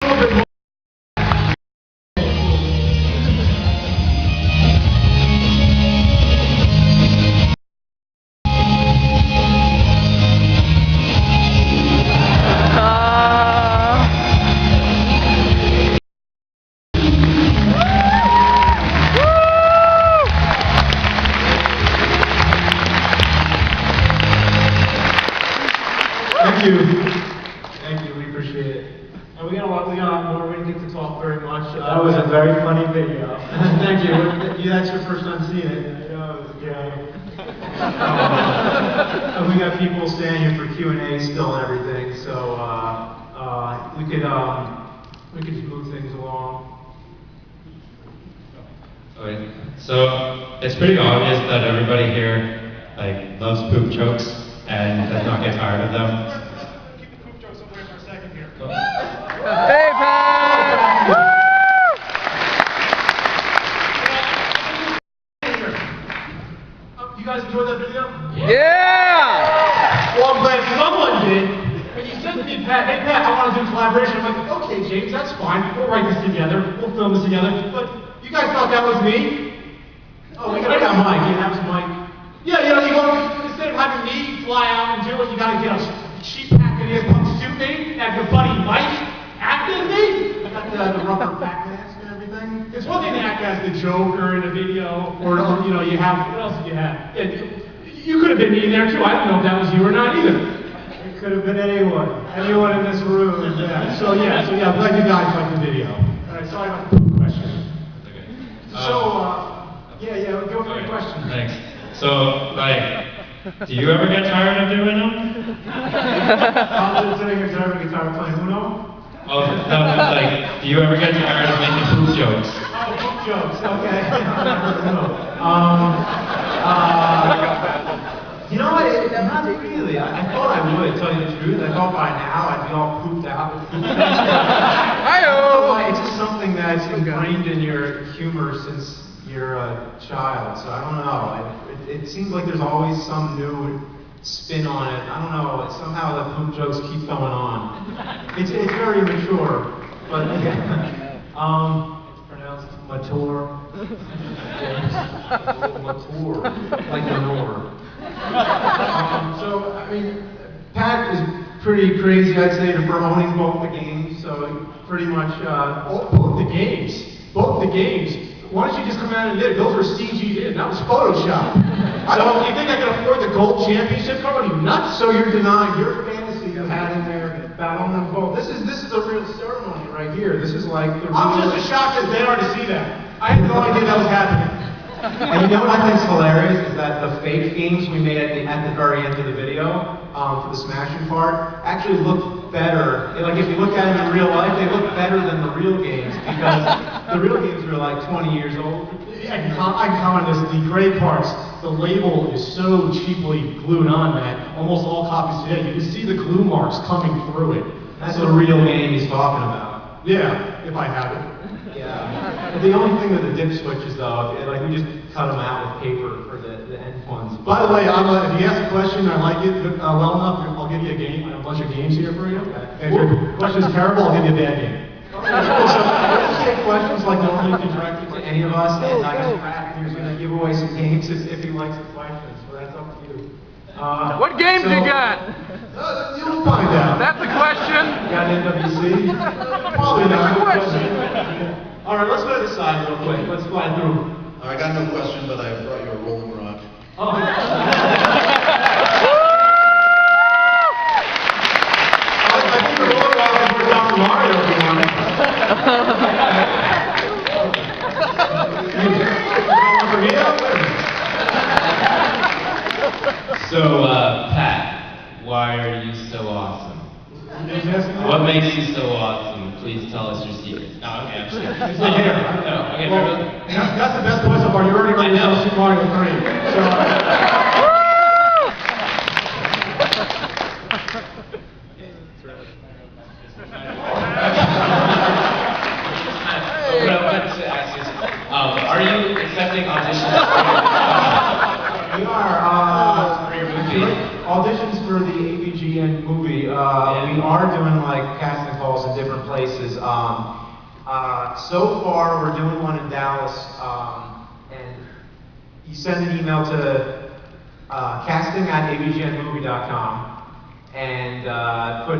little bit more. Thank you, we appreciate it. And we got a lot more, we didn't get to talk very much. That was a very funny video. Thank you. That's your first time seeing it. I know, it was great. And we got people staying here for Q&A still and everything, so we could just move things along. Okay. So it's pretty obvious that everybody here loves poop jokes and does not get tired of them. Keep the poop jokes away for a second here. Hey, Pat! You guys enjoyed that video? Yeah! Well, I'm glad someone did. When you said to me, Pat, hey Pat, I want to do collaboration, I'm like, okay, James, that's fine. We'll write this together. We'll film this together. But you guys thought that was me? Oh, I got Mike. Yeah, that was Mike. Yeah, you go, instead of having me fly out and do it, you got to get a cheap Pat the NES Punk suit made, have your buddy Mike act as me. I got the rubber back mask and everything. It's one thing to act as the Joker in a video, or you have, what else did you have? Yeah, you could have been me there too. I don't know if that was you or not either. It could have been anyone in this room. Yeah. So I'm glad you guys liked the video. All right, sorry about the question. Okay. Go for the question. Thanks. So, do you ever get tired of doing them? I'm sitting here tired of guitar playing Uno. Oh, no, do you ever get tired of making poop jokes? Oh, poop jokes. Okay. Not really. I thought I would, tell you the truth. I thought by now I'd be all pooped out. It's just something that's ingrained in your humor since you're a child. So I don't know. It seems like there's always some new spin on it. I don't know. Somehow the poop jokes keep going on. It's very mature, but it's pronounced mature. Mature, like the Nor. Pat is pretty crazy, I'd say, for owning both the games. So pretty much both the games. Why don't you just come out and admit it? Those were CG'd in. That was Photoshop. So you think I can afford the gold championship card? Are you nuts? So you're denying your fantasy you had in there about owning them both. This is a real ceremony right here. This is like the real. I'm just as shocked as they are to see that. I had no idea that was happening. And you know what I think is hilarious is that the fake games we made at the very end of the video for the smashing part actually look better. If you look at them in real life, they look better than the real games because the real games are like 20 years old. I can comment on this. The gray parts, the label is so cheaply glued on that almost all copies today, you can see the glue marks coming through it. That's the real game he's talking about. Yeah, if I have it. Yeah. But the only thing with the dip switches, though, we just cut them out with paper for the end ones. By the way, if you ask a question, I like it well enough, I'll give you a bunch of games here for you. And if your question is terrible, I'll give you a bad game. So let's take questions like normally you can direct it to any of us, and I guess Pat here's going to give away some games if he likes the questions. So that's up to you. What games you got? You'll find out. That's the question. You got NWC? Probably not. All right, let's go to the side real quick. Let's fly through. I got no question, but I brought you a rolling rock. Oh. I think the rolling rock is for Dr. Mario if you want it. So, Pat, why are you so awesome? What makes you so awesome? Please tell us your secrets. No, okay, I'm just kidding. It's the hair. No, okay, Well, that's the best point so far. You already heard yourself Super Mario 3. So, what I wanted to ask is, are you accepting auditions we are for your movie? auditions for the AVGN movie. We are doing casting calls in different places. So far, we're doing one in Dallas, and you send an email to casting@avgnmovie.com and put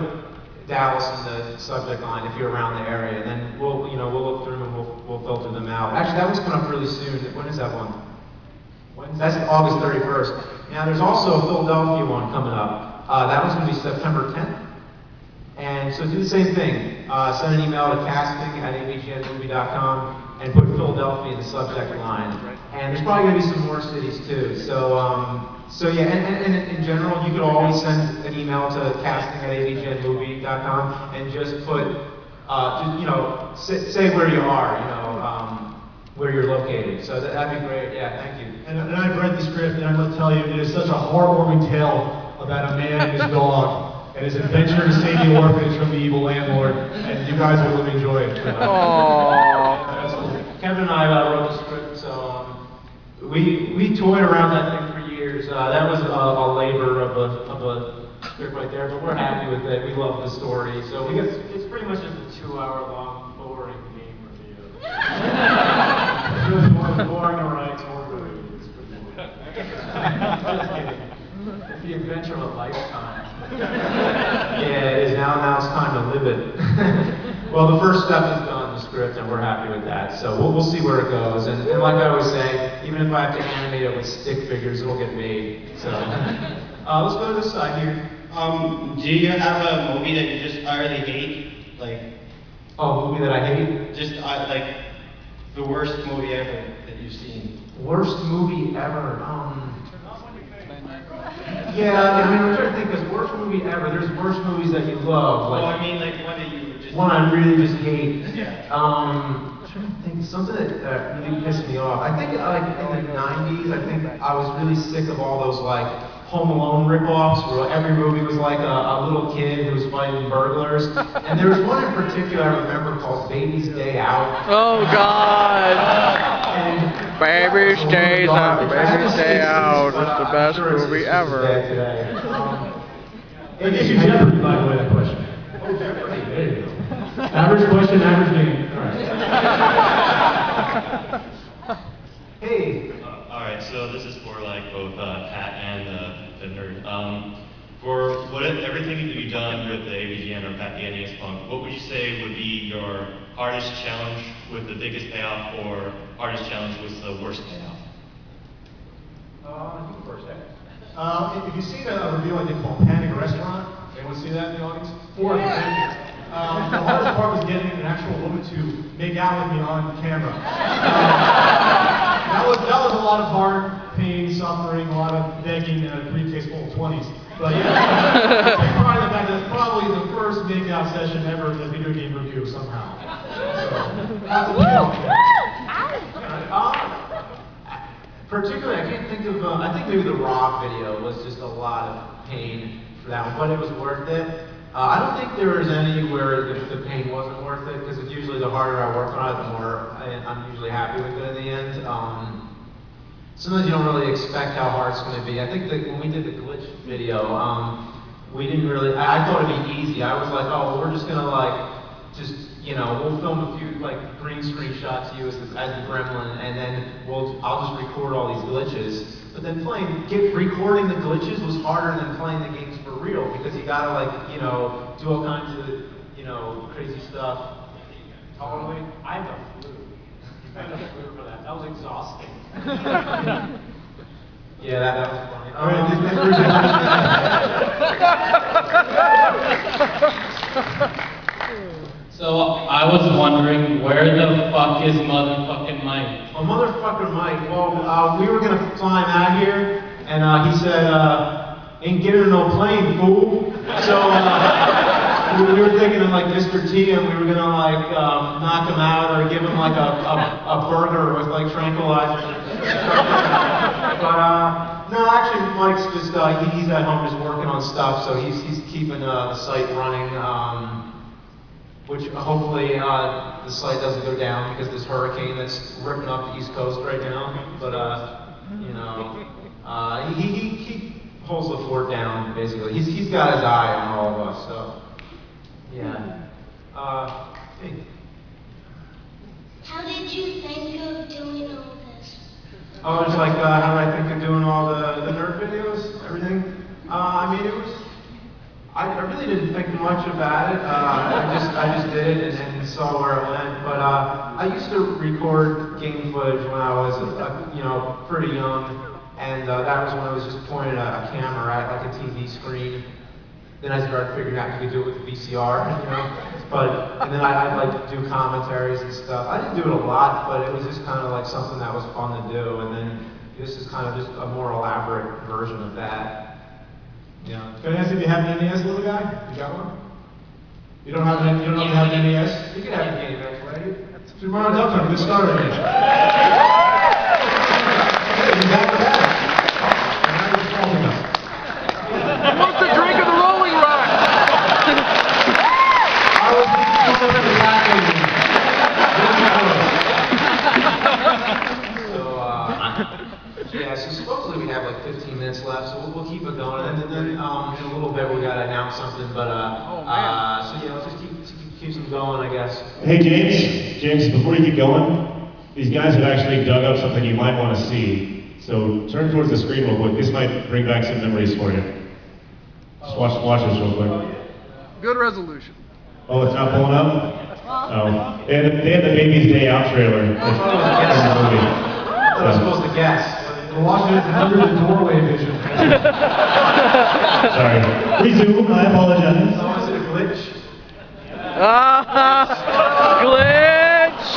Dallas in the subject line if you're around the area, and then we'll look through them and we'll filter them out. Actually, that one's coming up really soon. When is that one? That's August 31st. Now, there's also a Philadelphia one coming up. That one's going to be September 10th. And so do the same thing. Send an email to casting@avgnmovie.com and put Philadelphia in the subject line. And there's probably going to be some more cities too. So yeah, and in general, you could always send an email to casting@avgnmovie.com and just put, say where you are, where you're located. So that'd be great. Yeah, thank you. And I've read the script, and I must tell you, it is such a heartwarming tale about a man and his dog and his adventure to save the orphanage from the evil landlord, and you guys will really enjoy it. Absolutely. Kevin and I wrote the script, so we toyed around that thing for years. That was a labor of a script right there, but we're happy with it. We love the story, so It's pretty much just a 2-hour-long boring game review. It's really more boring to write, it's more to read. It's pretty boring. Just kidding. It's the adventure of a lifetime. yeah, it is now it's time to live it. Well, the first step is done, the script, and we're happy with that. So we'll see where it goes. And like I always say, even if I have to animate it with stick figures, it'll get made. So let's go to this side here. Do you have a movie that you just utterly hate? Like, a movie that I hate? just like the worst movie ever that you've seen. Worst movie ever. Yeah, I mean, I'm trying to think, because worst movie ever, there's worst movies that you love. Like, Well, I mean, like one that you just... one I really just hate. Yeah. I'm trying to think, something that really pissed me off. I think like in the 90s, I think I was really sick of all those like Home Alone ripoffs where every movie was like a little kid who was fighting burglars. And there was one in particular I remember called Baby's Day Out. Oh God! And Baby's Day Out. Baby's Day Out. But, It's the I'm best sure it's movie just as ever. bad today. I guess you Jeopardy, by the way, that question. Oh, Jeopardy. There you go. Average question, average game. All right. Hey. All right, so this is for like both Pat and the nerd. For everything that you've done with the AVGN or Pat the NES Punk, what would you say would be your hardest challenge with the biggest payoff, or hardest challenge with the worst payoff? You go first, Ed. If you've seen a review I did called Panic Restaurant, anyone see that in the audience? The hardest part was getting an actual woman to make out with me on camera. That was a lot of hard pain, suffering, a lot of begging, and a briefcase full of 20s. But yeah, I take pride in the fact that it's probably the first make-out session ever in a video game review somehow. So, that's a challenge. Particularly, I can't think of, I think maybe the Rock video was just a lot of pain for that one, but it was worth it. I don't think there was any where the pain wasn't worth it, because it's usually the harder I work on it, the more I'm usually happy with it in the end. Sometimes you don't really expect how hard it's going to be. I think that when we did the glitch video, we didn't really, I thought it'd be easy. I was like, oh, well, we're just going to we'll film a few like green screen shots of you as the gremlin, and then I'll just record all these glitches. But then recording the glitches was harder than playing the games for real, because you gotta do all kinds of, crazy stuff. Totally. I had the flu. I had the flu for that. That was exhausting. Yeah, that was funny. All right, So I was wondering, where the fuck is motherfucking Mike? Oh, motherfucker Mike. Well, we were gonna fly him out here, and he said, ain't getting no plane, fool. So we were thinking of like Mr. T, and we were gonna like knock him out or give him like a burger with like tranquilizer. But no, actually Mike's just he's at home just working on stuff, so he's keeping the site running. Which hopefully the site doesn't go down because this hurricane that's ripping up the East Coast right now. But he holds the fort down basically. He's got his eye on all of us. So yeah. Hey. How did you think of doing all this? Oh, it's like, how did I think of doing all the nerd videos, everything? I mean, it was, I really didn't think much about it. I just did it and saw where it went. But I used to record game footage when I was, pretty young. And that was when I was just pointing a camera at like a TV screen. Then I started figuring out you could do it with the VCR, and then I'd like do commentaries and stuff. I didn't do it a lot, but it was just kind of like something that was fun to do. And then this is kind of just a more elaborate version of that. Yeah. Can I ask if you have an NES, little guy? You got one? You don't have an, you don't have an NES? You can have a game actually. So you run it up and get started. Hey, you got that? Now you're calling us. What's the drink of the Rolling Rock? I was thinking of attacking yeah, so supposedly we have like 15 minutes left, so we'll keep it going, and then in a little bit we gotta announce something, but so yeah, let's just keep them going, I guess. Hey James, before you get going, these guys have actually dug up something you might want to see. So turn towards the screen real quick. This might bring back some memories for you. Just watch this real quick. Good resolution. Oh, it's not pulling up? Oh. They had the Baby's Day Out trailer. I was supposed to guess. We're watching it under the doorway vision. Sorry. Resume, I apologize. So is it a glitch? Glitch!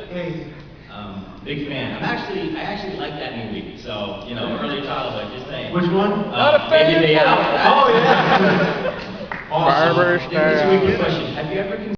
Hey. Big fan. I actually like that movie. So, early childhood, just saying. Which one? Baby Day Out. Oh, yeah. Barber's Awesome. This is a good question. Have you ever